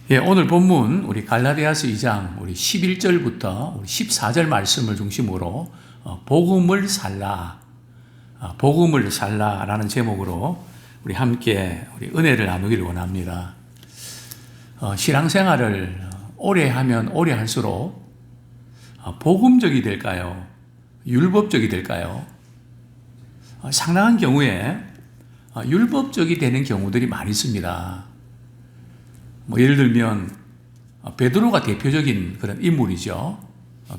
예, 오늘 본문 우리 갈라디아서 2장 우리 11절부터 우리 14절 말씀을 중심으로 복음을 살라, 복음을 살라라는 제목으로 우리 함께 우리 은혜를 나누기를 원합니다. 신앙생활을 오래 하면 오래 할수록 복음적이 될까요? 율법적이 될까요? 상당한 경우에 율법적이 되는 경우들이 많이 있습니다. 예를 들면 베드로가 대표적인 그런 인물이죠.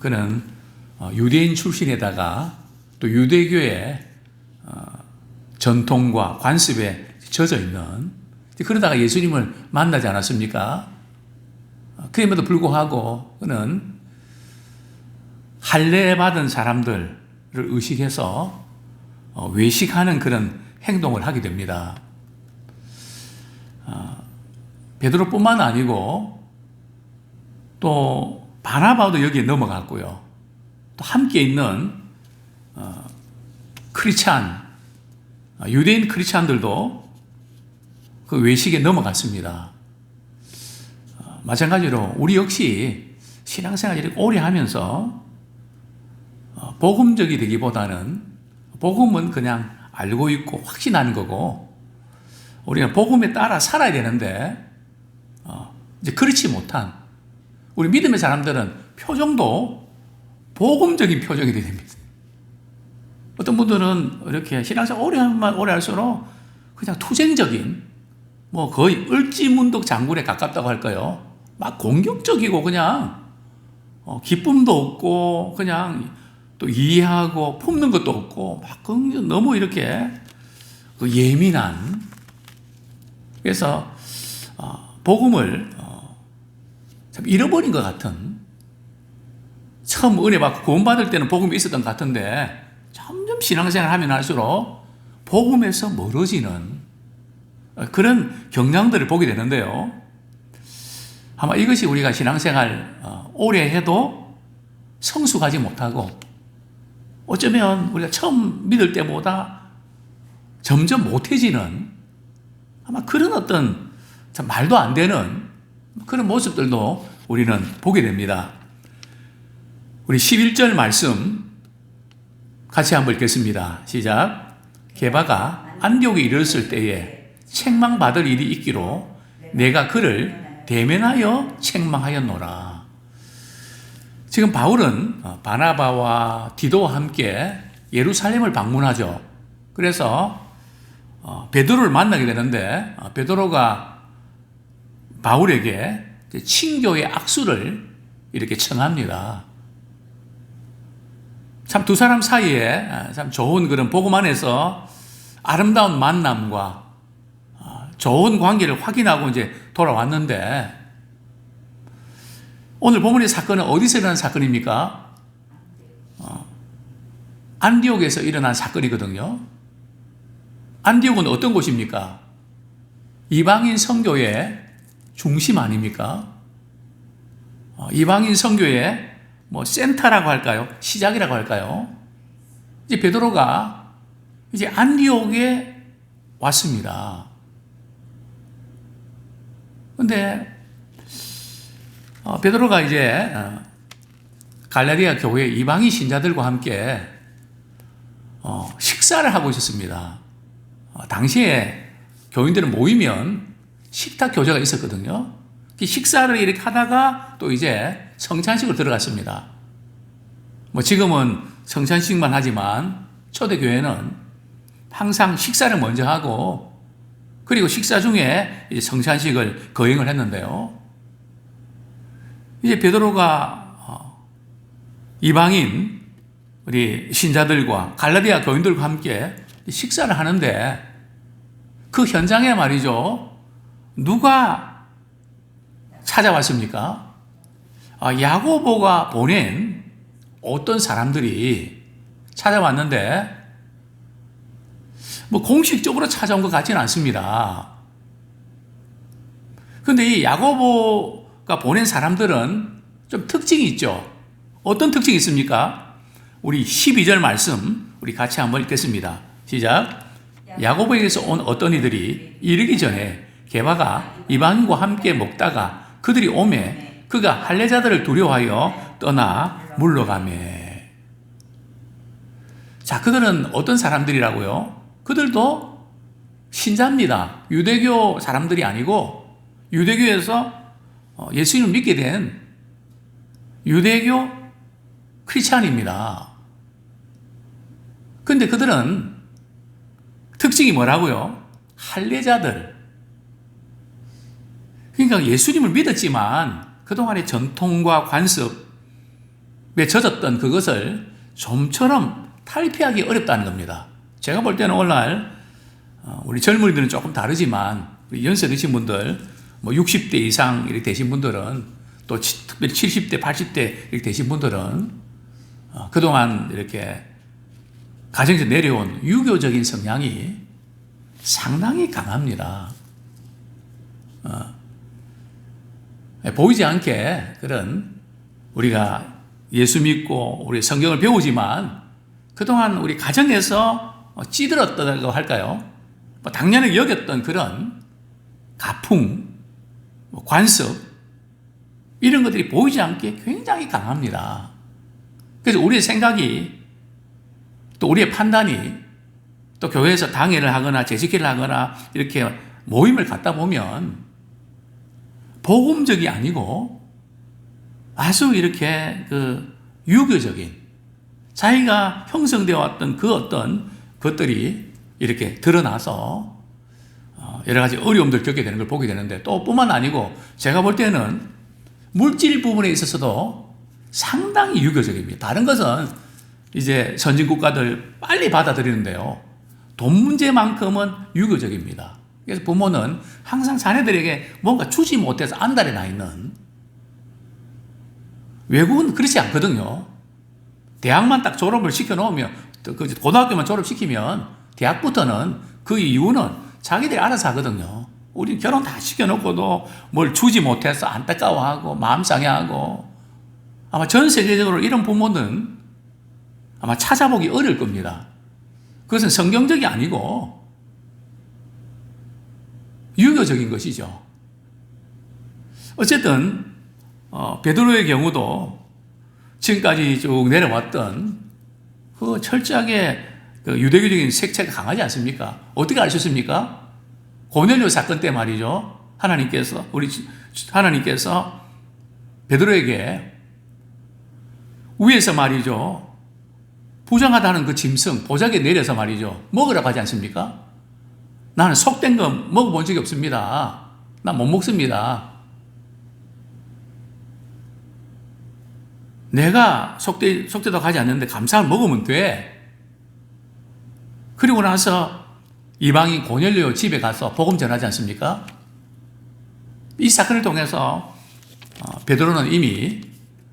그는 유대인 출신에다가 또 유대교의 전통과 관습에 젖어 있는, 그러다가 예수님을 만나지 않았습니까? 그럼에도 불구하고 그는 할례받은 사람들을 의식해서 외식하는 그런 행동을 하게 됩니다. 베드로뿐만 아니고 또 바나바도 여기에 넘어갔고요. 또 함께 있는 크리스찬, 유대인 크리스찬들도 그 외식에 넘어갔습니다. 마찬가지로 우리 역시 신앙생활을 이렇게 오래 하면서 복음적이 되기보다는 복음은 그냥 알고 있고 확신하는 거고 우리가 복음에 따라 살아야 되는데 이제 그렇지 못한 우리 믿음의 사람들은 표정도 복음적인 표정이 됩니다. 어떤 분들은 이렇게 신앙생활 오래 하면 오래 할수록 그냥 투쟁적인 거의 을지문덕 장군에 가깝다고 할까요? 막 공격적이고 그냥 기쁨도 없고 그냥 또 이해하고 품는 것도 없고 막 너무 이렇게 예민한, 그래서 복음을 참 잃어버린 것 같은, 처음 은혜 받고 구원받을 때는 복음이 있었던 것 같은데 점점 신앙생활 하면 할수록 복음에서 멀어지는 그런 경향들을 보게 되는데요. 아마 이것이 우리가 신앙생활 오래 해도 성숙하지 못하고 어쩌면 우리가 처음 믿을 때보다 점점 못해지는 아마 그런 어떤 참 말도 안 되는 그런 모습들도 우리는 보게 됩니다. 우리 11절 말씀 같이 한번 읽겠습니다. 시작. 게바가 안디옥에 이르렀을 때에 책망받을 일이 있기로 내가 그를 대면하여 책망하였노라. 지금 바울은 바나바와 디도와 함께 예루살렘을 방문하죠. 그래서 베드로를 만나게 되는데 베드로가 바울에게 친교의 악수를 이렇게 청합니다. 참 두 사람 사이에 참 좋은 그런 복음 안에서 아름다운 만남과 좋은 관계를 확인하고 이제 돌아왔는데 오늘 본문의 사건은 어디서 일어난 사건입니까? 안디옥에서 일어난 사건이거든요. 안디옥은 어떤 곳입니까? 이방인 선교의 중심 아닙니까? 이방인 선교의 센터라고 할까요? 시작이라고 할까요? 이제 베드로가 이제 안디옥에 왔습니다. 근데 베드로가 이제 갈라디아 교회 이방인 신자들과 함께 식사를 하고 있었습니다. 당시에 교인들은 모이면 식탁 교제가 있었거든요. 식사를 이렇게 하다가 또 이제 성찬식으로 들어갔습니다. 지금은 성찬식만 하지만 초대교회는 항상 식사를 먼저 하고 그리고 식사 중에 이제 성찬식을 거행을 했는데요. 이제 베드로가 이방인 우리 신자들과 갈라디아 교인들과 함께 식사를 하는데 그 현장에 말이죠. 누가 찾아왔습니까? 야고보가 보낸 어떤 사람들이 찾아왔는데 공식적으로 찾아온 것 같지는 않습니다. 그런데 이 야고보가 보낸 사람들은 좀 특징이 있죠. 어떤 특징이 있습니까? 우리 12절 말씀 우리 같이 한번 읽겠습니다. 시작. 야고보에게서 온 어떤 이들이 이르기 전에 게바가 이방인과 함께 먹다가 그들이 오매 그가 할례자들을 두려워하여 떠나 물러가매. 자, 그들은 어떤 사람들이라고요? 그들도 신자입니다. 유대교 사람들이 아니고 유대교에서 예수님을 믿게 된 유대교 크리스찬입니다. 근데 그들은 특징이 뭐라고요? 할례자들. 그러니까 예수님을 믿었지만 그동안의 전통과 관습에 젖었던 그것을 좀처럼 탈피하기 어렵다는 겁니다. 제가 볼 때는 오늘날 우리 젊은이들은 조금 다르지만 우리 연세 드신 분들, 뭐 60대 이상 이렇게 되신 분들은 또 특별히 70대, 80대 이렇게 되신 분들은 그동안 이렇게 가정에서 내려온 유교적인 성향이 상당히 강합니다. 보이지 않게 그런 우리가 예수 믿고 우리 성경을 배우지만 그동안 우리 가정에서 찌들었다고 할까요? 뭐 당연하게 여겼던 그런 가풍, 관습 이런 것들이 보이지 않게 굉장히 강합니다. 그래서 우리의 생각이 또 우리의 판단이 또 교회에서 당회를 하거나 재직회를 하거나 이렇게 모임을 갖다 보면 복음적이 아니고 아주 이렇게 유교적인 자기가 형성되어 왔던 그 어떤 것들이 이렇게 드러나서 여러 가지 어려움들 겪게 되는 걸 보게 되는데 또 뿐만 아니고 제가 볼 때는 물질 부분에 있어서도 상당히 유교적입니다. 다른 것은 이제 선진국가들 빨리 받아들이는데요. 돈 문제만큼은 유교적입니다. 그래서 부모는 항상 자녀들에게 뭔가 주지 못해서 안달이 나 있는. 외국은 그렇지 않거든요. 대학만 딱 졸업을 시켜놓으면, 고등학교만 졸업시키면 대학부터는 그 이유는 자기들이 알아서 하거든요. 우리 결혼 다 시켜놓고도 뭘 주지 못해서 안타까워하고 마음 상해하고 아마 전 세계적으로 이런 부모는 아마 찾아보기 어려울 겁니다. 그것은 성경적이 아니고 유교적인 것이죠. 어쨌든 베드로의 경우도 지금까지 쭉 내려왔던 그 철저하게 그 유대교적인 색채가 강하지 않습니까? 어떻게 아셨습니까? 고넬료 사건 때 말이죠. 하나님께서 베드로에게 위에서 말이죠. 부정하다는 그 짐승 보자기에 내려서 말이죠. 먹으라고 하지 않습니까? 나는 속된 거 먹어본 적이 없습니다. 난 못 먹습니다. 내가 속되도 가지 않는데 감사를 먹으면 돼. 그리고 나서 이방인 고넬료 집에 가서 복음 전하지 않습니까? 이 사건을 통해서 베드로는 이미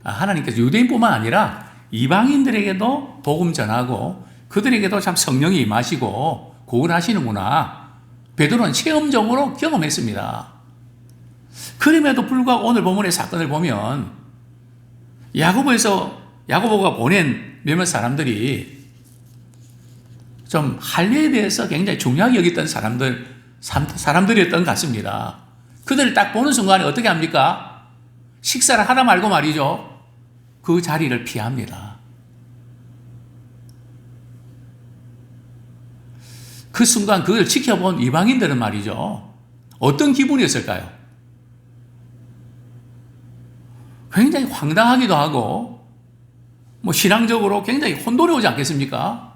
하나님께서 유대인뿐만 아니라 이방인들에게도 복음 전하고 그들에게도 참 성령이 임하시고 구원하시는구나. 베드로는 체험적으로 경험했습니다. 그럼에도 불구하고 오늘 본문의 사건을 보면 야고보가 보낸 몇몇 사람들이 좀 할례에 대해서 굉장히 중요하게 여겼던 사람들이었던 것 같습니다. 그들을 딱 보는 순간에 어떻게 합니까? 식사를 하다 말고 말이죠. 그 자리를 피합니다. 그 순간 그걸 지켜본 이방인들은 말이죠. 어떤 기분이었을까요? 굉장히 황당하기도 하고 신앙적으로 굉장히 혼돈이 오지 않겠습니까?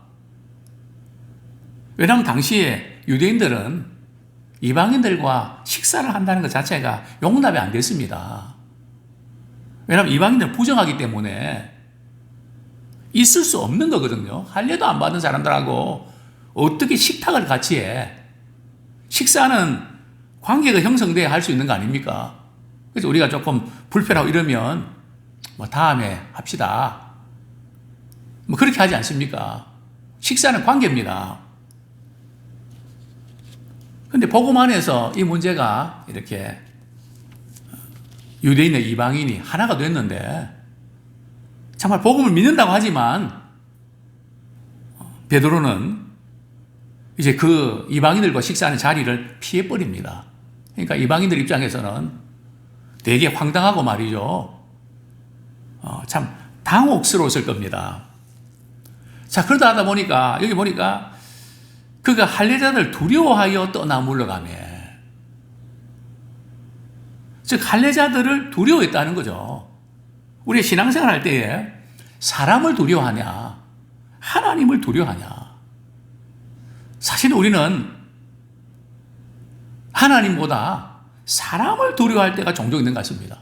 왜냐하면 당시에 유대인들은 이방인들과 식사를 한다는 것 자체가 용납이 안 됐습니다. 왜냐하면 이방인들은 부정하기 때문에 있을 수 없는 거거든요. 할례도 안 받은 사람들하고 어떻게 식탁을 같이 해? 식사는 관계가 형성돼야 할 수 있는 거 아닙니까? 그래서 우리가 조금 불편하고 이러면 다음에 합시다. 그렇게 하지 않습니까? 식사는 관계입니다. 근데 복음 안에서 이 문제가 이렇게 유대인과 이방인이 하나가 됐는데 정말 복음을 믿는다고 하지만 베드로는 이제 그 이방인들과 식사하는 자리를 피해버립니다. 그러니까 이방인들 입장에서는 되게 황당하고 말이죠. 참 당혹스러웠을 겁니다. 자, 그러다 하다 보니까, 여기 보니까, 그가 할례자들 두려워하여 떠나 물러가매. 즉, 할례자들을 두려워했다는 거죠. 우리 신앙생활 할 때에 사람을 두려워하냐, 하나님을 두려워하냐. 사실 우리는 하나님보다 사람을 두려워할 때가 종종 있는 것 같습니다.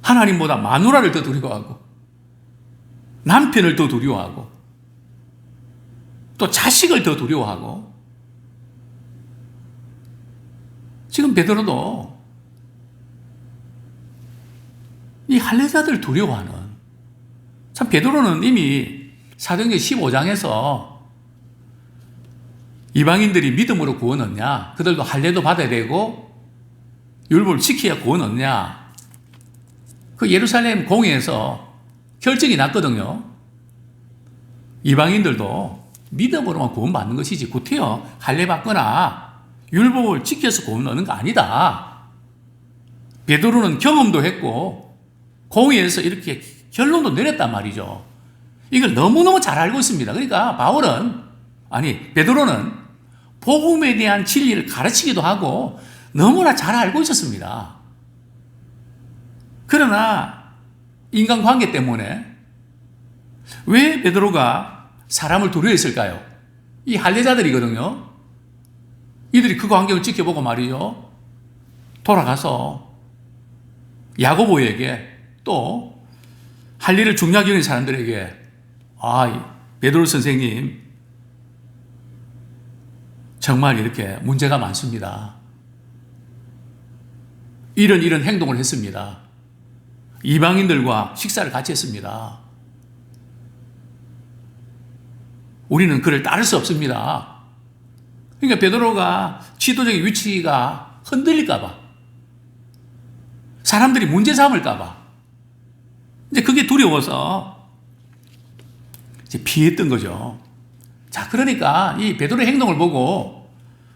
하나님보다 마누라를 더 두려워하고, 남편을 더 두려워하고, 또 자식을 더 두려워하고. 지금 베드로도 이 할례자들 두려워하는, 참 베드로는 이미 사도행전 15장에서 이방인들이 믿음으로 구원 얻냐, 그들도 할례도 받아야 되고 율법을 지켜야 구원 얻냐, 그 예루살렘 공회에서 결정이 났거든요. 이방인들도 믿음으로만 구원 받는 것이지 구태여 할례 받거나 율법을 지켜서 구원 얻는 거 아니다. 베드로는 경험도 했고 공회에서 이렇게 결론도 내렸단 말이죠. 이걸 너무너무 잘 알고 있습니다. 그러니까 베드로는 복음에 대한 진리를 가르치기도 하고 너무나 잘 알고 있었습니다. 그러나 인간관계 때문에 왜 베드로가 사람을 두려워했을까요? 이 할례자들이거든요. 이들이 그 광경을 지켜보고 말이죠, 돌아가서 야고보에게 또 할례를 중요하게 여기는 사람들에게, 베드로 선생님 정말 이렇게 문제가 많습니다. 이런 행동을 했습니다. 이방인들과 식사를 같이 했습니다. 우리는 그를 따를 수 없습니다. 그러니까 베드로가 지도적인 위치가 흔들릴까 봐, 사람들이 문제 삼을까 봐, 이제 그게 두려워서 이제 피했던 거죠. 자, 그러니까 이 베드로의 행동을 보고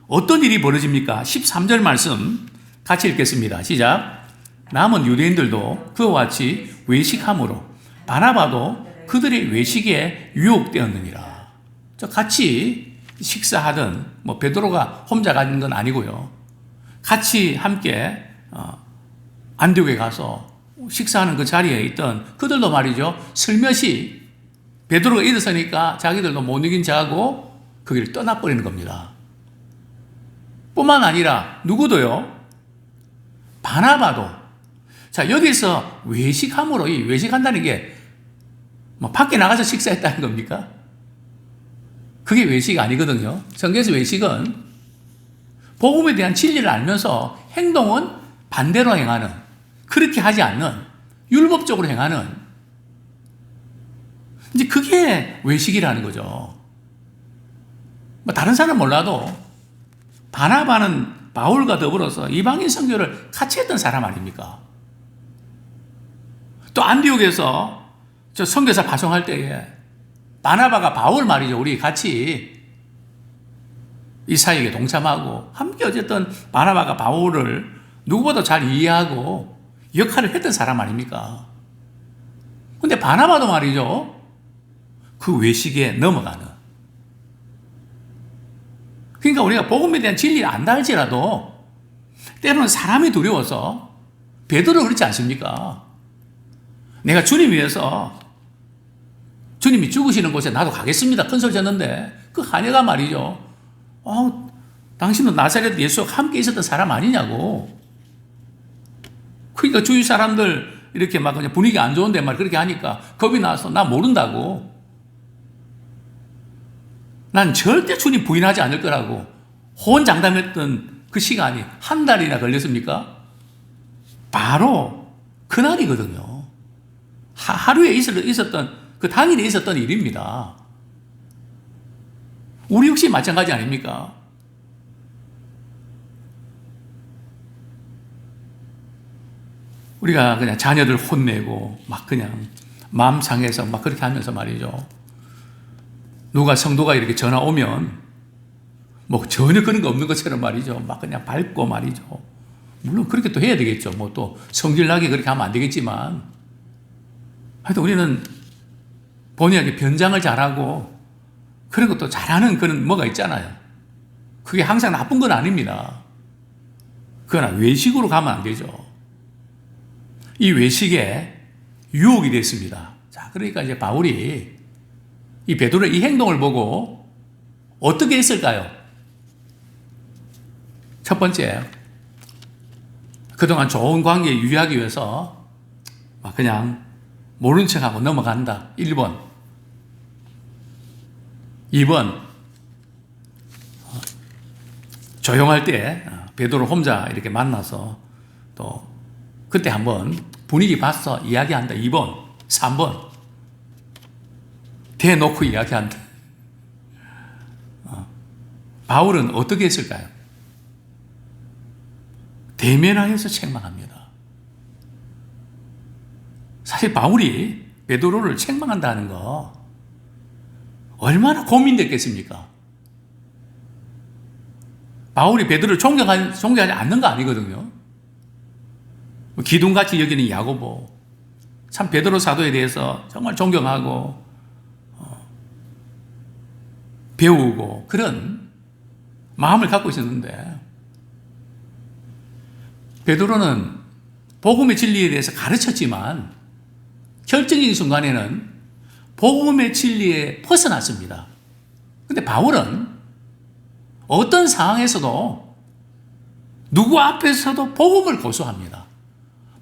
어떤 일이 벌어집니까? 13절 말씀 같이 읽겠습니다. 시작. 남은 유대인들도 그와 같이 외식함으로 바나바도 그들의 외식에 유혹되었느니라. 같이 식사하던, 베드로가 혼자 가는 건 아니고요, 같이 함께 안디옥에 가서 식사하는 그 자리에 있던 그들도 말이죠, 슬며시 베드로가 일어서니까 자기들도 못 이긴 자하고 그 길을 떠나버리는 겁니다. 뿐만 아니라 누구도요, 바나바도. 자, 여기서 외식함으로, 이 외식한다는 게 밖에 나가서 식사했다는 겁니까? 그게 외식이 아니거든요. 성경에서 외식은 복음에 대한 진리를 알면서 행동은 반대로 행하는, 그렇게 하지 않는, 율법적으로 행하는, 이제 그게 외식이라는 거죠. 다른 사람은 몰라도 바나바는 바울과 더불어서 이방인 선교를 같이 했던 사람 아닙니까? 또 안디옥에서 저 선교사 파송할 때에 바나바가 바울 말이죠, 우리 같이 이 사역에 동참하고 함께 어쨌든 바나바가 바울을 누구보다 잘 이해하고 역할을 했던 사람 아닙니까? 근데 바나바도 말이죠, 그 외식에 넘어가는. 그러니까 우리가 복음에 대한 진리를 안다 할지라도 때로는 사람이 두려워서, 베드로 그렇지 않습니까? 내가 주님 위해서 주님이 죽으시는 곳에 나도 가겠습니다, 큰 소리 쳤는데 그 하녀가 말이죠, 당신은 나사렛 예수와 함께 있었던 사람 아니냐고. 그러니까 주위 사람들 이렇게 막 그냥 분위기 안 좋은데 말 그렇게 하니까 겁이 나서 나 모른다고, 난 절대 주님 부인하지 않을 거라고 호언장담했던 그 시간이 한 달이나 걸렸습니까? 바로 그날이거든요. 하루에 있었던, 그 당일에 있었던 일입니다. 우리 역시 마찬가지 아닙니까? 우리가 그냥 자녀들 혼내고 막 그냥 마음 상해서 막 그렇게 하면서 말이죠, 누가 성도가 이렇게 전화 오면 전혀 그런 거 없는 것처럼 말이죠, 막 그냥 밟고 말이죠, 물론 그렇게 또 해야 되겠죠. 뭐 또 성질나게 그렇게 하면 안 되겠지만, 하여튼 우리는 본의 아니게 변장을 잘하고, 그리고 또 잘하는 그런 뭐가 있잖아요. 그게 항상 나쁜 건 아닙니다. 그러나 외식으로 가면 안 되죠. 이 외식에 유혹이 됐습니다. 자, 그러니까 이제 바울이 이 베드로의 이 행동을 보고 어떻게 했을까요? 첫 번째, 그동안 좋은 관계 유지하기 위해서 그냥 모른 척하고 넘어간다. 1번. 2번. 조용할 때 베드로 혼자 이렇게 만나서 또 그때 한번 분위기 봐서 이야기한다. 2번. 3번. 대놓고 이야기한다. 바울은 어떻게 했을까요? 대면하여서 책망합니다. 사실 바울이 베드로를 책망한다는 거 얼마나 고민됐겠습니까? 바울이 베드로를 존경하지 않는 거 아니거든요. 기둥같이 여기는 야고보, 참 베드로 사도에 대해서 정말 존경하고 배우고 그런 마음을 갖고 있었는데, 베드로는 복음의 진리에 대해서 가르쳤지만 결정적인 순간에는 복음의 진리에 벗어났습니다. 그런데 바울은 어떤 상황에서도 누구 앞에서도 복음을 고수합니다.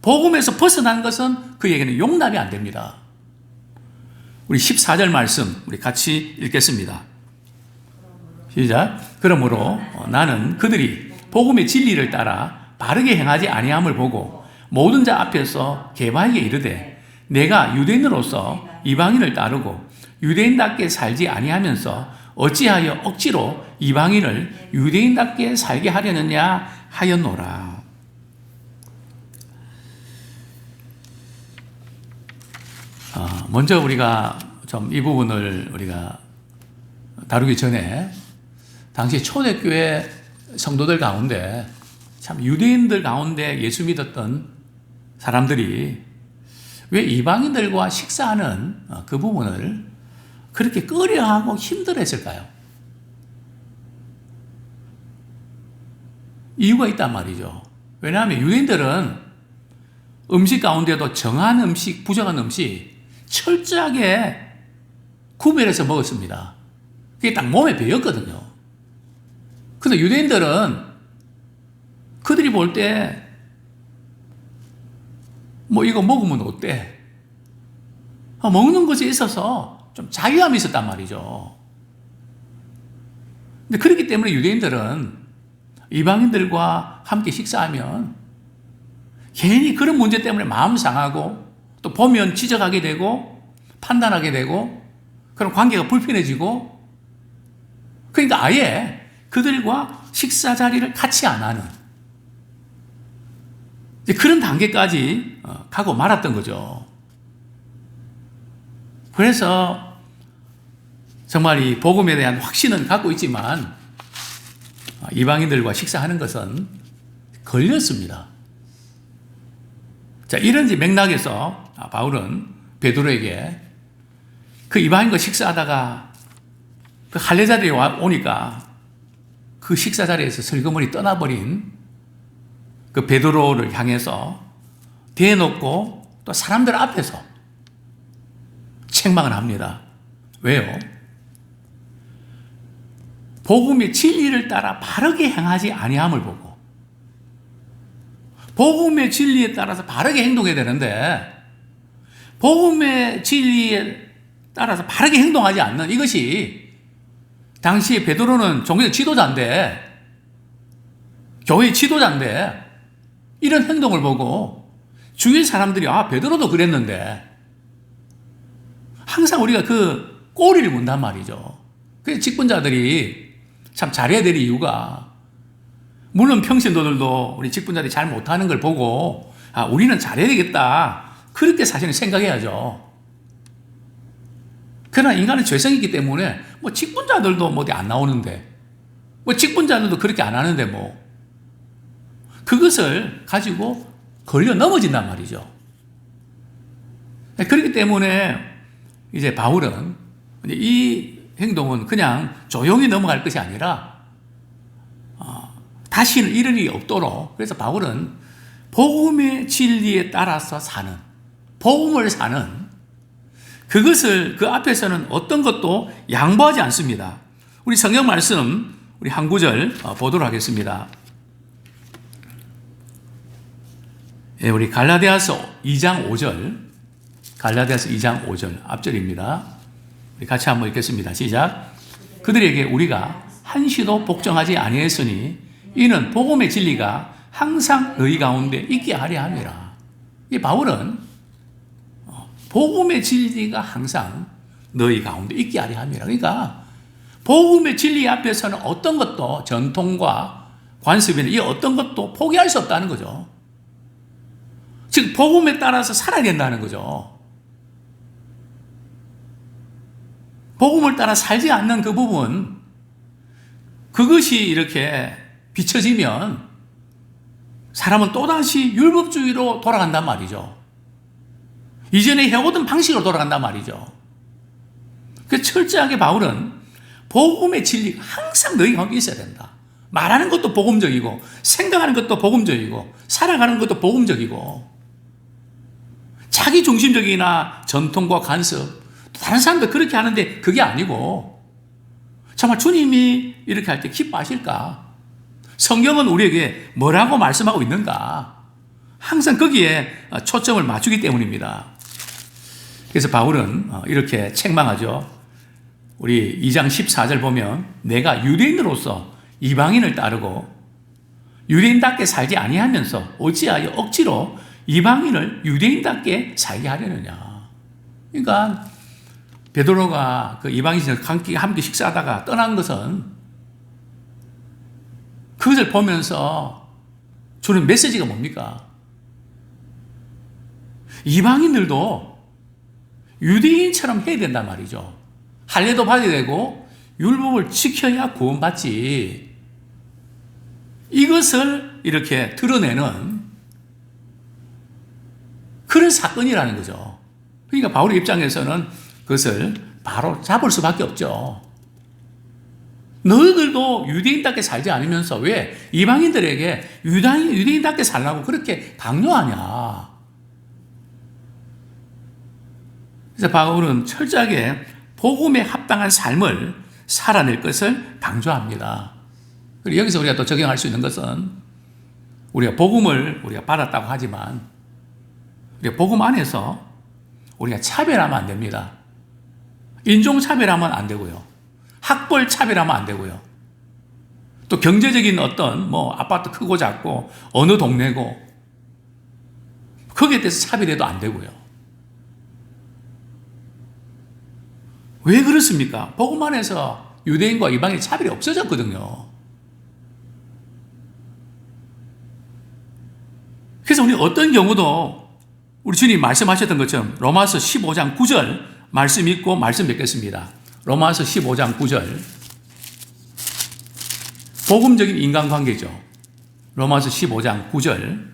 복음에서 벗어난 것은 그에게는 용납이 안 됩니다. 우리 14절 말씀 우리 같이 읽겠습니다. 시작. 그러므로 나는 그들이 복음의 진리를 따라 바르게 행하지 아니함을 보고 모든 자 앞에서 게바에게 이르되 내가 유대인으로서 이방인을 따르고 유대인답게 살지 아니하면서 어찌하여 억지로 이방인을 유대인답게 살게 하려느냐 하였노라. 먼저 우리가 좀 이 부분을 우리가 다루기 전에 당시 초대교회 성도들 가운데 참 유대인들 가운데 예수 믿었던 사람들이 왜 이방인들과 식사하는 그 부분을 그렇게 꺼려하고 힘들어했을까요? 이유가 있단 말이죠. 왜냐하면 유대인들은 음식 가운데도 정한 음식, 부정한 음식 철저하게 구별해서 먹었습니다. 그게 딱 몸에 배었거든요. 근데 유대인들은 그들이 볼 때 뭐 이거 먹으면 어때? 먹는 것에 있어서 좀 자유함이 있었단 말이죠. 근데 그렇기 때문에 유대인들은 이방인들과 함께 식사하면 괜히 그런 문제 때문에 마음 상하고 또 보면 지적하게 되고 판단하게 되고 그런 관계가 불편해지고, 그러니까 아예 그들과 식사 자리를 같이 안 하는 그런 단계까지 가고 말았던 거죠. 그래서 정말 이 복음에 대한 확신은 갖고 있지만 이방인들과 식사하는 것은 걸렸습니다. 자, 이런 맥락에서 바울은 베드로에게 그 이방인과 식사하다가 그 할례 자리에 오니까 그 식사 자리에서 슬그머니 떠나버린 그 베드로를 향해서 대놓고 또 사람들 앞에서 책망을 합니다. 왜요? 복음의 진리를 따라 바르게 행하지 아니함을 보고, 복음의 진리에 따라서 바르게 행동해야 되는데 복음의 진리에 따라서 바르게 행동하지 않는 이것이, 당시에 베드로는 종교의 지도자인데, 교회의 지도자인데 이런 행동을 보고 주위의 사람들이 베드로도 그랬는데, 항상 우리가 그 꼬리를 문단 말이죠. 그래서 직분자들이 참 잘해야 될 이유가, 물론 평신도들도 우리 직분자들이 잘 못하는 걸 보고 우리는 잘해야 되겠다 그렇게 사실은 생각해야죠. 그러나 인간은 죄성이 있기 때문에 뭐 직분자들도 뭐 어디 안 나오는데, 뭐 직분자들도 그렇게 안 하는데 뭐 그것을 가지고 걸려 넘어진단 말이죠. 그렇기 때문에 이제 바울은 이 행동은 그냥 조용히 넘어갈 것이 아니라 다시는 이럴 일이 없도록, 그래서 바울은 복음의 진리에 따라서 사는, 복음을 사는, 그것을 그 앞에서는 어떤 것도 양보하지 않습니다. 우리 성경 말씀 우리 한 구절 보도록 하겠습니다. 예, 우리 갈라디아서 2장 5절, 갈라디아서 2장 5절 앞절입니다. 우리 같이 한번 읽겠습니다. 시작. 그들에게 우리가 한시도 복종하지 아니했으니 이는 복음의 진리가 항상 너희 가운데 있게 하려 함이라. 이 바울은 복음의 진리가 항상 너희 가운데 있게 하려 함이라. 그러니까 복음의 진리 앞에서는 어떤 것도, 전통과 관습이나 이 어떤 것도 포기할 수 없다는 거죠. 즉 복음에 따라서 살아야 된다는 거죠. 복음을 따라 살지 않는 그 부분, 그것이 이렇게 비춰지면 사람은 또다시 율법주의로 돌아간단 말이죠. 이전에 해오던 방식으로 돌아간단 말이죠. 그 철저하게 바울은 복음의 진리가 항상 너희 가운데 있어야 된다. 말하는 것도 복음적이고, 생각하는 것도 복음적이고, 살아가는 것도 복음적이고, 자기 중심적이나 전통과 간섭, 다른 사람도 그렇게 하는데 그게 아니고, 정말 주님이 이렇게 할 때 기뻐하실까? 성경은 우리에게 뭐라고 말씀하고 있는가? 항상 거기에 초점을 맞추기 때문입니다. 그래서 바울은 이렇게 책망하죠. 우리 2장 14절 보면 내가 유대인으로서 이방인을 따르고 유대인답게 살지 아니하면서 어찌하여 억지로 이방인을 유대인답게 살게 하려느냐. 그러니까 베드로가 그 이방인과 함께 식사하다가 떠난 것은 그것을 보면서 주는 메시지가 뭡니까? 이방인들도 유대인처럼 해야 된단 말이죠. 할례도 받아야 되고 율법을 지켜야 구원받지. 이것을 이렇게 드러내는 그런 사건이라는 거죠. 그러니까 바울의 입장에서는 그것을 바로 잡을 수밖에 없죠. 너희들도 유대인답게 살지 않으면서 왜 이방인들에게 유대인답게 살라고 그렇게 강요하냐. 그래서 바울은 철저하게 복음에 합당한 삶을 살아낼 것을 강조합니다. 그리고 여기서 우리가 또 적용할 수 있는 것은 우리가 복음을 우리가 받았다고 하지만 우리가 복음 안에서 우리가 차별하면 안 됩니다. 인종 차별하면 안 되고요. 학벌 차별하면 안 되고요. 또 경제적인 어떤 아파트 크고 작고 어느 동네고 거기에 대해서 차별해도 안 되고요. 왜 그렇습니까? 복음 안에서 유대인과 이방인의 차별이 없어졌거든요. 그래서 우리 어떤 경우도 우리 주님 말씀하셨던 것처럼 로마서 15장 9절 말씀 읽고 말씀 맺겠습니다. 로마서 15장 9절 복음적인 인간관계죠. 로마서 15장 9절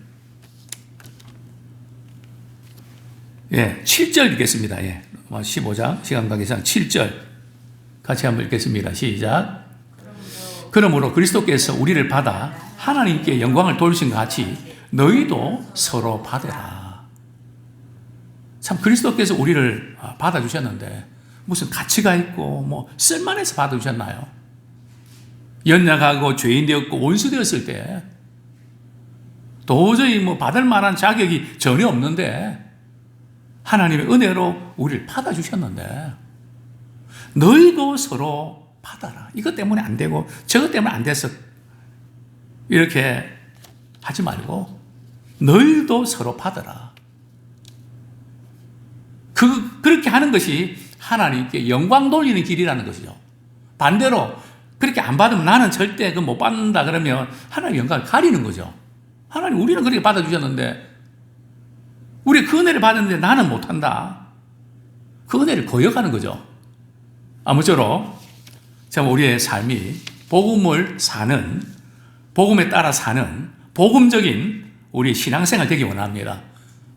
7절 읽겠습니다. 15장 시간관계상 7절 같이 한번 읽겠습니다. 시작. 그러므로 그리스도께서 우리를 받아 하나님께 영광을 돌리신 것 같이 너희도 서로 받으라. 참 그리스도께서 우리를 받아주셨는데 무슨 가치가 있고 쓸만해서 받아주셨나요? 연약하고 죄인 되었고 원수 되었을 때 도저히 받을 만한 자격이 전혀 없는데 하나님의 은혜로 우리를 받아주셨는데 너희도 서로 받아라. 이것 때문에 안 되고 저것 때문에 안 돼서 이렇게 하지 말고 너희도 서로 받아라. 그렇게 하는 것이 하나님께 영광 돌리는 길이라는 것이죠. 반대로 그렇게 안 받으면 나는 절대 그거 못 받는다 그러면 하나님 영광을 가리는 거죠. 하나님 우리는 그렇게 받아주셨는데 우리 그 은혜를 받았는데 나는 못한다. 그 은혜를 거역하는 거죠. 아무쪼록 참 우리의 삶이 복음을 사는, 복음에 따라 사는, 복음적인 우리 신앙생활 되기 원합니다.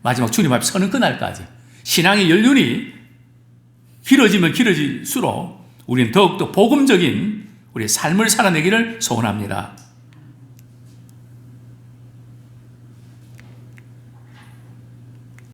마지막 주님 앞에 서는 그날까지 신앙의 연륜이 길어지면 길어질수록 우리는 더욱더 복음적인 우리 삶을 살아내기를 소원합니다.